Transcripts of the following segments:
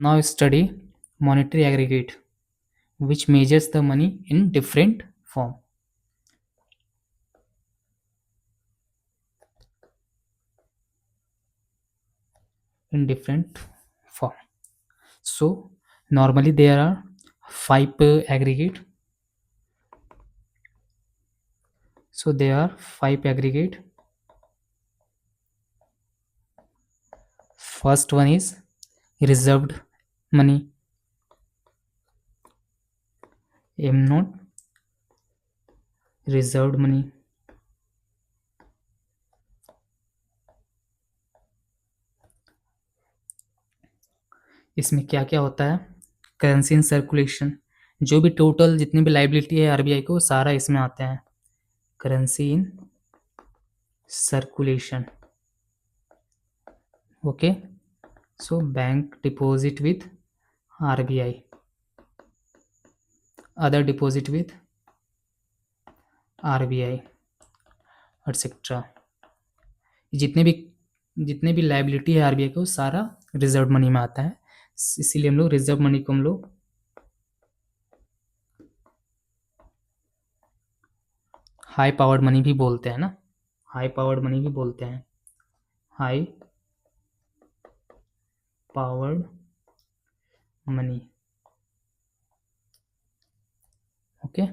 Now study monetary aggregate, which measures the money in different form. In different form. So normally there are five aggregate. So there are five aggregate. First one is reserved money, M not reserved money. इसमें क्या क्या होता है? Currency in circulation, जो भी total जितनी भी liability है आरबीआई को सारा इसमें आते हैं. Currency in circulation. Okay. So bank deposit with RBI, other deposit with RBI etcetera. जितने भी लाइबिलिटी है आरबीआई को सारा रिजर्व मनी में आता है. इसीलिए हम लोग रिजर्व मनी को हम लोग हाई पावर्ड मनी भी बोलते हैं ना. हाई पावर्ड मनी भी बोलते हैं. High powered money. Okay.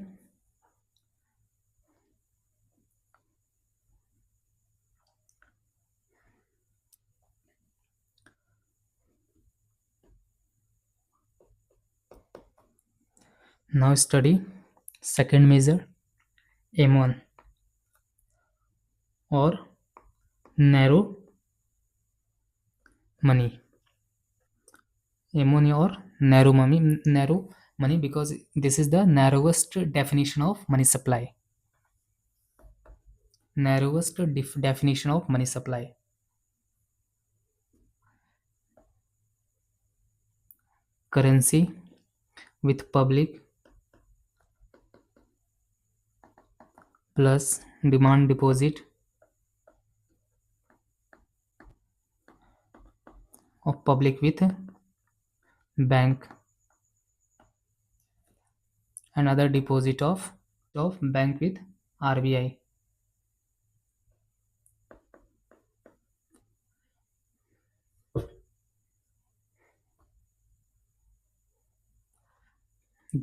Now study second measure, M1 or narrow money. M1 or narrow money because this is the narrowest definition of money supply. Narrowest definition of money supply. Currency with public plus demand deposit of public with bank and other deposit of bank with RBI.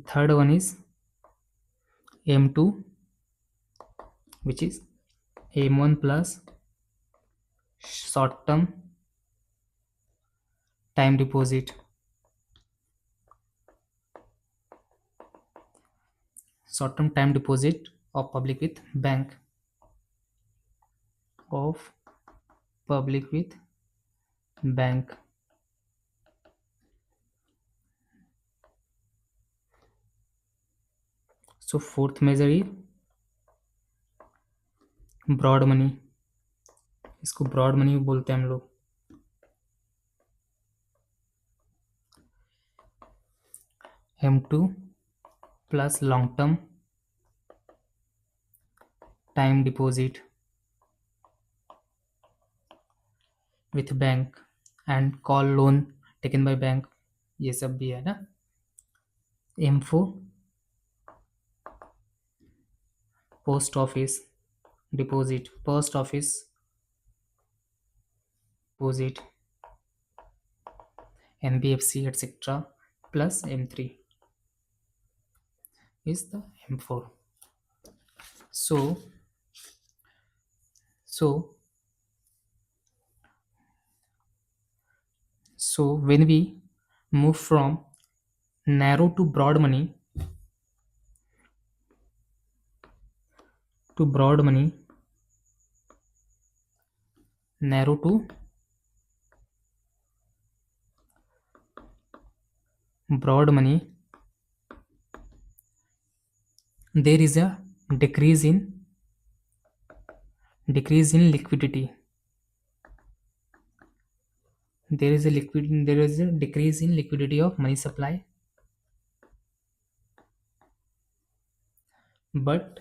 Third one is M2, which is M1 plus short term time deposit. Short term time deposit of public with bank. Of public with bank. So fourth measure is broad money. इसको broad money बोलते हैं हम लोग. M2 plus long term time deposit with bank and call loan taken by bank, ये सब भी है ना. M4 post office deposit, post office deposit, NBFC etc. plus M3 is the M4. So when we move from narrow to broad money, narrow to broad money, there is a decrease in liquidity. There is a decrease in liquidity of money supply, but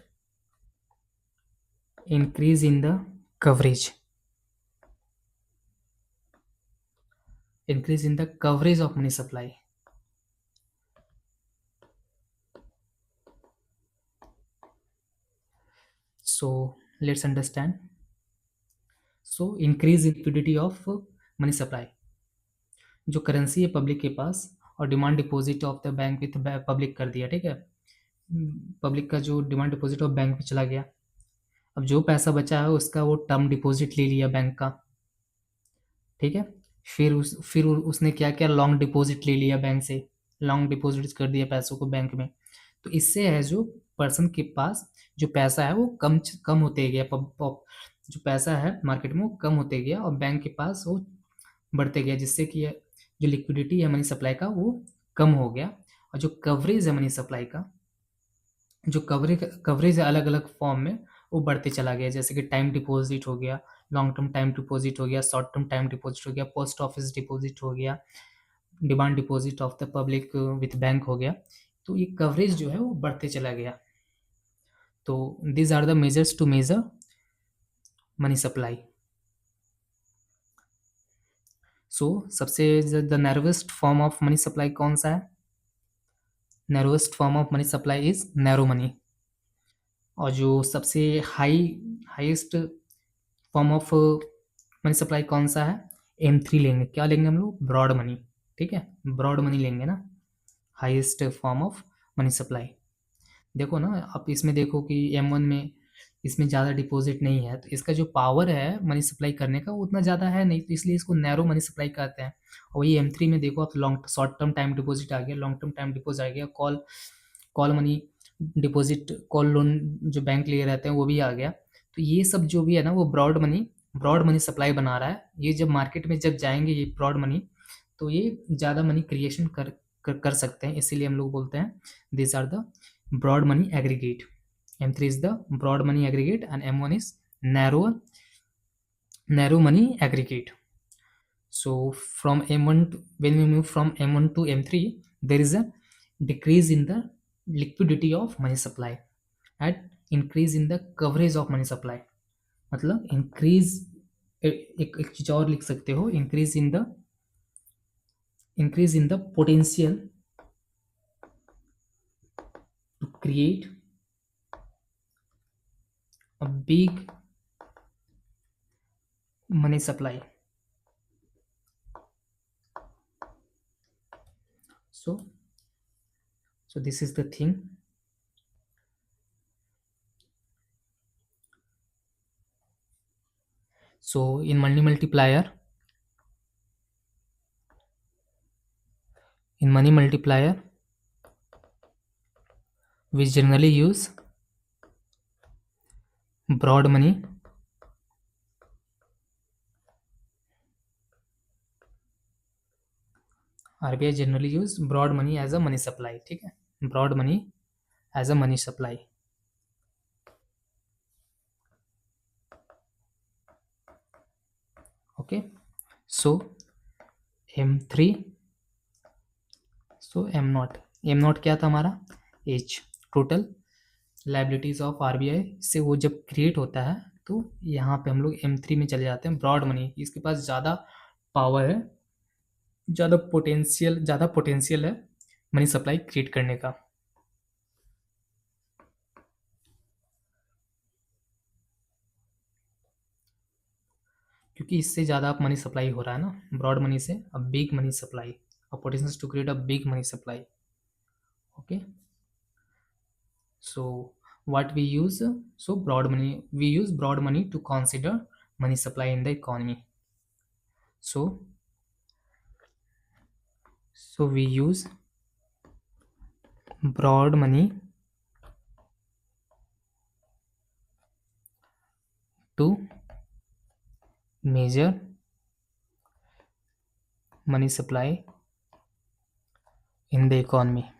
increase in the coverage. increase in the coverage of money supply. So let's understand. So increase in liquidity of money supply. जो currency है public के पास और demand deposit of the bank with public कर दिया, ठीक है। Public का जो डिमांड डिपॉजिट ऑफ बैंक में चला गया। अब जो पैसा बचा है उसका वो टर्म डिपॉजिट ले लिया बैंक का, ठीक है। फिर उसने क्या किया, लॉन्ग डिपॉजिट ले लिया बैंक से, लॉन्ग डिपॉजिट कर दिया पैसों को बैंक में। तो इससे है जो पर्सन के पास जो पैसा है वो कम कम होते गया, जो पैसा है मार्केट में वो कम होते गया और बैंक के पास वो बढ़ते गया, जिससे कि जो लिक्विडिटी है मनी सप्लाई का वो कम हो गया। और जो कवरेज है मनी सप्लाई का, जो कवरेज है अलग अलग फॉर्म में वो बढ़ते चला गया, जैसे कि टाइम डिपॉजिट हो गया, लॉन्ग टर्म टाइम डिपॉजिट हो गया, शॉर्ट टर्म टाइम डिपॉजिट हो गया, पोस्ट ऑफिस डिपॉजिट हो गया, demand deposit of the public with bank हो गया। तो ये कवरेज जो है वो बढ़ते चला गया। तो these are the measures to measure money supply. So सबसे the narrowest form of money supply कौन सा है? Narrowest form of money supply is narrow money. और जो सबसे highest form of money supply कौन सा है? M3 लेंगे। क्या लेंगे हम लोग? ब्रॉड मनी, ठीक है, ब्रॉड मनी लेंगे ना, highest form of money supply. देखो ना, आप इसमें देखो कि M1 में इसमें ज़्यादा डिपॉजिट नहीं है, तो इसका जो पावर है मनी सप्लाई करने का वो उतना ज़्यादा है नहीं, तो इसलिए इसको नैरो मनी सप्लाई कहते हैं। और वही M3 में देखो आप, long short term time deposit आ गया, लॉन्ग टर्म टाइम डिपॉजिट आ गया, call call money deposit, call loan जो बैंक लिए रहते हैं वो भी आ गया। तो ये सब जो भी है ना वो ब्रॉड मनी सप्लाई बना रहा है। ये जब मार्केट में जब जाएंगे ये ब्रॉड मनी, तो ये ज़्यादा मनी क्रिएशन कर सकते हैं, इसीलिए हम लोग बोलते हैं this are the broad money aggregate. M3 is the broad money aggregate and M1 is narrow money aggregate. So from M1 to, when we move from M1 to M3, there is a decrease in the liquidity of money supply and increase in the coverage of money supply. मतलब increase, एक चीज और लिख सकते हो, increase in the potential to create a big money supply. So this is the thing. So in money multiplier, we generally use broad money RBI generally use broad money as a money supply, ठीक है, broad money as a money supply. Okay, so M3, so M0 क्या था हमारा? H, total liabilities of RBI से वो जब create होता है तो यहाँ पे हम लोग M3 में चले जाते हैं। ब्रॉड मनी, इसके पास ज़्यादा पावर है, ज़्यादा पोटेंशियल है मनी सप्लाई क्रिएट करने का। क्योंकि इससे ज़्यादा आप मनी सप्लाई हो रहा है ना, ब्रॉड मनी से a big money supply, a potential to create a big money supply. Okay, so what we use, so broad money, we use broad money to consider money supply in the economy. So we use broad money to measure money supply in the economy.